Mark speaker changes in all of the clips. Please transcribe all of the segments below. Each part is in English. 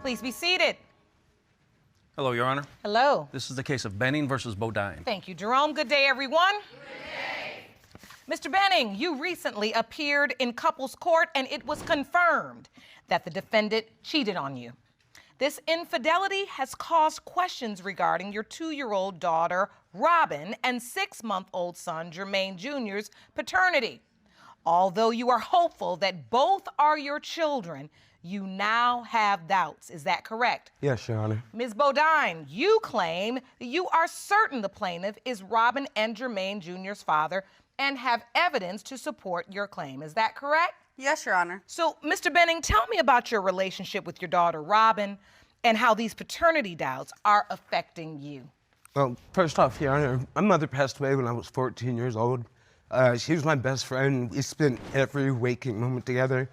Speaker 1: Please be seated.
Speaker 2: Hello, Your Honor.
Speaker 1: Hello.
Speaker 2: This is the case of Benning versus Bodine.
Speaker 1: Thank you, Jerome. Good day, everyone. Good day. Mr. Benning, you recently appeared in couples court and it was confirmed that the defendant cheated on you. This infidelity has caused questions regarding your 2-year-old daughter, Robin, and 6-month-old son, Jermaine Jr.'s paternity. Although you are hopeful that both are your children, you now have doubts. Is that correct?
Speaker 3: Yes, Your Honor.
Speaker 1: Ms. Bodine, you claim that you are certain the plaintiff is Robin and Jermaine Jr.'s father and have evidence to support your claim. Is that correct?
Speaker 4: Yes, Your Honor.
Speaker 1: So, Mr. Benning, tell me about your relationship with your daughter, Robin, and how these paternity doubts are affecting you.
Speaker 3: Well, first off, Your Honor, my mother passed away when I was 14 years old. She was my best friend. We spent every waking moment together.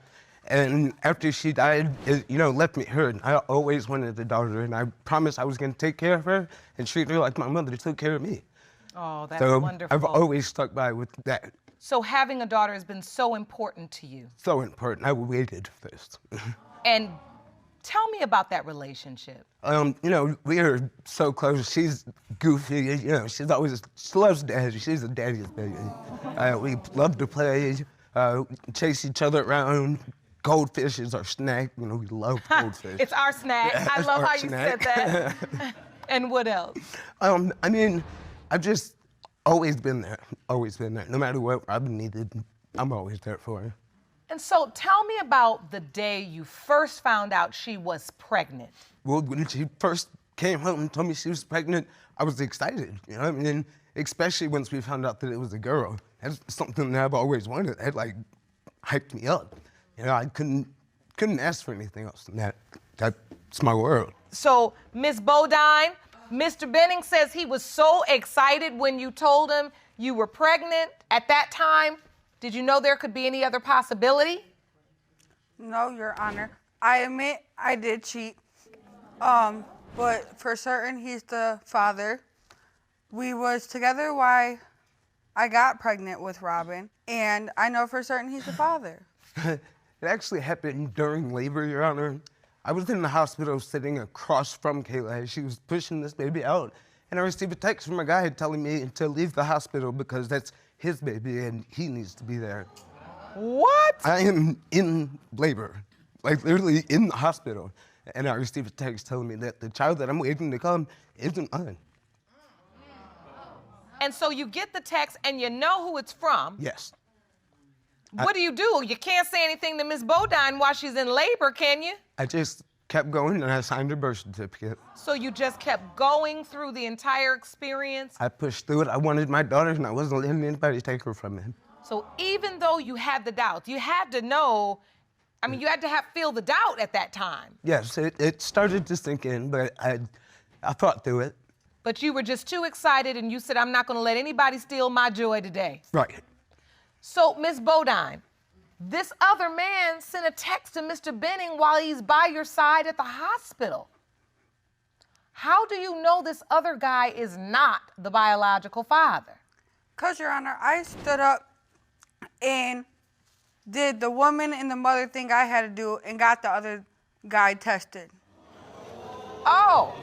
Speaker 3: And after she died, it, left me hurt. I always wanted a daughter, and I promised I was going to take care of her and treat her like my mother took care of me.
Speaker 1: Oh, that's
Speaker 3: so
Speaker 1: wonderful.
Speaker 3: I've always stuck by with that.
Speaker 1: So having a daughter has been so important to you.
Speaker 3: So important. I waited for this.
Speaker 1: And tell me about that relationship.
Speaker 3: We are so close. She's goofy. She loves daddy. She's a daddy's baby. We love to play, chase each other around. Goldfish is our snack. We love goldfish.
Speaker 1: It's our snack.
Speaker 3: Yeah,
Speaker 1: I love how you
Speaker 3: snack.
Speaker 1: said that. And what else?
Speaker 3: I've just always been there. Always been there. No matter what Robin needed, I'm always there for her.
Speaker 1: And so tell me about the day you first found out she was pregnant.
Speaker 3: Well, when she first came home and told me she was pregnant, I was excited, especially once we found out that it was a girl. That's something that I've always wanted. That, hyped me up. I couldn't ask for anything else than that. That's my world.
Speaker 1: So, Ms. Bodine, Mr. Benning says he was so excited when you told him you were pregnant. At that time, did you know there could be any other possibility?
Speaker 4: No, Your Honor. I admit I did cheat. But for certain, he's the father. We was together while I got pregnant with Robin, and I know for certain he's the father.
Speaker 3: It actually happened during labor, Your Honor. I was in the hospital sitting across from Kayla as she was pushing this baby out, and I received a text from a guy telling me to leave the hospital because that's his baby and he needs to be there.
Speaker 1: What?
Speaker 3: I am in labor, literally in the hospital, and I received a text telling me that the child that I'm waiting to come isn't mine.
Speaker 1: And so you get the text and you know who it's from.
Speaker 3: Yes.
Speaker 1: What do? You can't say anything to Ms. Bodine while she's in labor, can you?
Speaker 3: I just kept going and I signed her birth certificate.
Speaker 1: So you just kept going through the entire experience?
Speaker 3: I pushed through it. I wanted my daughter and I wasn't letting anybody take her from me.
Speaker 1: So even though you had the doubts, you had to know, you had to feel the doubt at that time.
Speaker 3: Yes, it started to sink in, but I thought through it.
Speaker 1: But you were just too excited and you said, I'm not gonna let anybody steal my joy today.
Speaker 3: Right.
Speaker 1: So, Ms. Bodine, this other man sent a text to Mr. Benning while he's by your side at the hospital. How do you know this other guy is not the biological father?
Speaker 4: Because, Your Honor, I stood up and did the woman and the mother thing I had to do and got the other guy tested.
Speaker 1: Oh,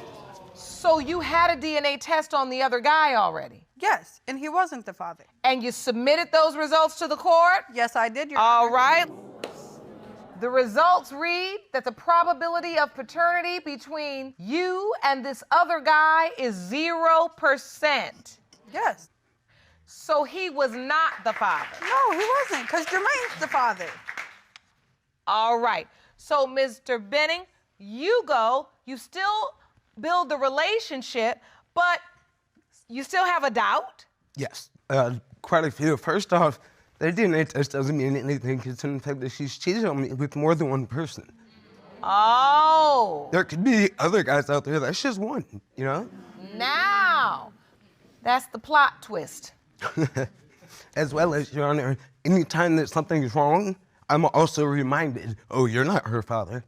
Speaker 1: so you had a DNA test on the other guy already?
Speaker 4: Yes, and he wasn't the father.
Speaker 1: And you submitted those results to the court?
Speaker 4: Yes, I did, Your Honor.
Speaker 1: All right. The results read that the probability of paternity between you and this other guy is 0%.
Speaker 4: Yes.
Speaker 1: So he was not the father?
Speaker 4: No, he wasn't, because Jermaine's the father.
Speaker 1: All right. So, Mr. Benning, you still build the relationship, but you still have a doubt?
Speaker 3: Yes, quite a few. First off, the DNA test doesn't mean anything considering the fact that she's cheated on me with more than one person.
Speaker 1: Oh.
Speaker 3: There could be other guys out there. That's just one,
Speaker 1: Now, that's the plot twist.
Speaker 3: As well as, Your Honor, anytime that something is wrong, I'm also reminded, oh, you're not her father.